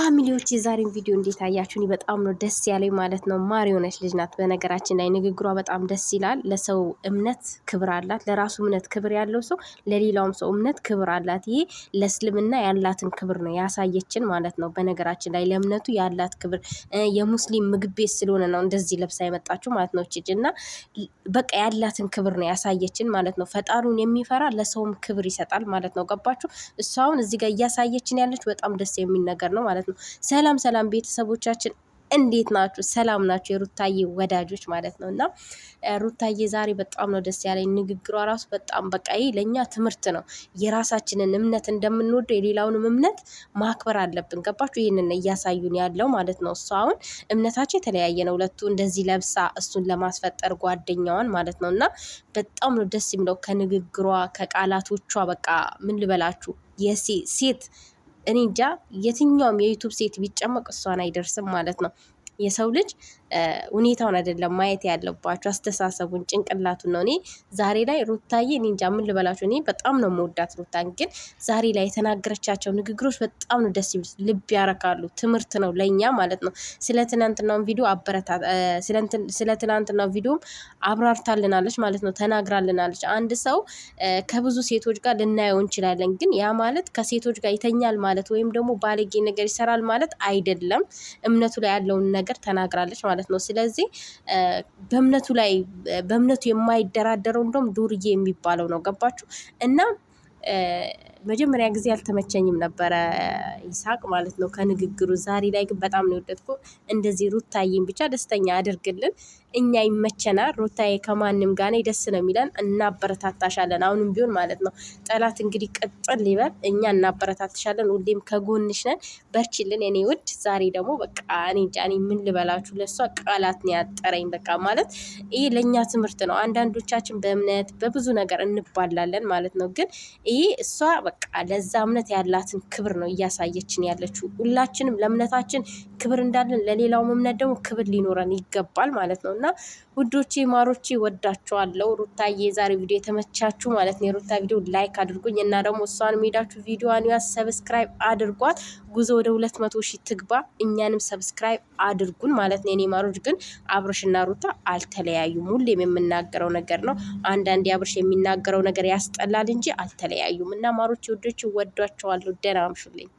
ፋሚሊዎች የዛሬን ቪዲዮ እንዴት አያችሁኝ? በጣም ነው ደስ ያለኝ ማለት ነው። ማር የሆነች ልጅ ናት። በነገራችን ላይ ንግግሯ በጣም ደስ ይላል። ለሰው እምነት ክብር አላት። ለራሱ እምነት ክብር ያለው ሰው ለሌላውም ሰው እምነት ክብር አላት። ይሄ ለእስልምና ያላትን ክብር ነው ያሳየችን ማለት ነው። በነገራችን ላይ ለእምነቱ ያላት ክብር የሙስሊም ምግብ ቤት ስለሆነ ነው እንደዚህ ለብሳ የመጣችሁ ማለት ነው። እቺ እና በቃ ያላትን ክብር ነው ያሳየችን ማለት ነው። ፈጣሪውን የሚፈራ ለሰውም ክብር ይሰጣል ማለት ነው። ገባችሁ? እሷ አሁን እዚህ ጋር እያሳየችን ያለች በጣም ደስ የሚል ነገር ነው ማለት ነው። ሰላም ሰላም ቤተሰቦቻችን እንዴት ናችሁ? ሰላም ናችሁ? የሩታዬ ወዳጆች ማለት ነው። እና ሩታዬ ዛሬ በጣም ነው ደስ ያለኝ። ንግግሯ ራሱ በጣም በቃ ይሄ ለእኛ ትምህርት ነው። የራሳችንን እምነት እንደምንወደው የሌላውንም እምነት ማክበር አለብን። ገባችሁ? ይህንን እያሳዩን ያለው ማለት ነው። እሷ አሁን እምነታቸው የተለያየ ነው። ሁለቱ እንደዚህ ለብሳ እሱን ለማስፈጠር ጓደኛዋን ማለት ነው። እና በጣም ነው ደስ የሚለው ከንግግሯ ከቃላቶቿ። በቃ ምን ልበላችሁ የሴት እኔ እንጃ የትኛውም የዩቱብ ሴት ቢጨመቅ እሷን አይደርስም ማለት ነው። የሰው ልጅ ሁኔታውን አይደለም ማየት ያለባቸው አስተሳሰቡን፣ ጭንቅላቱን ነው። እኔ ዛሬ ላይ ሩታዬ እኔ እንጃ ምን ልበላችሁ፣ እኔ በጣም ነው መወዳት ሩታን። ግን ዛሬ ላይ የተናገረቻቸው ንግግሮች በጣም ነው ደስ ይሉ፣ ልብ ያረካሉ። ትምህርት ነው ለእኛ ማለት ነው። ስለ ትናንትናውን ቪዲዮ ስለ ትናንትናው ቪዲዮም አብራርታልናለች ማለት ነው፣ ተናግራልናለች። አንድ ሰው ከብዙ ሴቶች ጋር ልናየው እንችላለን፣ ግን ያ ማለት ከሴቶች ጋር ይተኛል ማለት ወይም ደግሞ ባለጌ ነገር ይሰራል ማለት አይደለም። እምነቱ ላይ ያለውን ነገር ተናግራለች ማለት ነው። ስለዚህ በእምነቱ የማይደራደረው እንደውም ዱርዬ የሚባለው ነው። ገባችሁ? እና መጀመሪያ ጊዜ አልተመቸኝም ነበረ ይሳቅ ማለት ነው ከንግግሩ። ዛሬ ላይ ግን በጣም ነው የወደድኩ። እንደዚህ ሩታዬን ብቻ ደስተኛ አድርግልን። እኛ ይመቸናል። ሩታዬ ከማንም ጋር ነይ፣ ደስ ነው የሚለን። እናበረታታሻለን አሁንም ቢሆን ማለት ነው። ጠላት እንግዲህ ቅጥል ሊበል፣ እኛ እናበረታታሻለን። ሁሌም ከጎንሽ ነን። በርችልን የኔ ውድ። ዛሬ ደግሞ በቃ እኔ እንጃ ምን ልበላችሁ፣ ለእሷ ቃላት ነው ያጠረኝ። በቃ ማለት ይሄ ለእኛ ትምህርት ነው። አንዳንዶቻችን በእምነት በብዙ ነገር እንባላለን ማለት ነው። ግን ይሄ እሷ በቃ ለዛ እምነት ያላትን ክብር ነው እያሳየችን ያለችው። ሁላችንም ለእምነታችን ክብር እንዳለን ለሌላውም እምነት ደግሞ ክብር ሊኖረን ይገባል ማለት ነው። እና ውዶቼ ማሮቼ ወዳችኋለሁ። ሩታዬ የዛሬ ቪዲዮ የተመቻችሁ ማለት ነው። የሩታ ቪዲዮ ላይክ አድርጉኝ እና ደግሞ እሷን ሄዳችሁ ቪዲዮዋን ሰብስክራይብ አድርጓት። ጉዞ ወደ 200 ሺህ ትግባ። እኛንም ሰብስክራይብ አድርጉን ማለት ነው። የኔ ማሮች ግን አብርሽና ሩታ አልተለያዩም። ሁሌም የምናገረው ነገር ነው። አንዳንዴ አብርሽ የሚናገረው ነገር ያስጠላል እንጂ አልተለያዩም። እና ማሮቼ ወዶች ወዷቸዋለሁ። ደህና አምሹልኝ።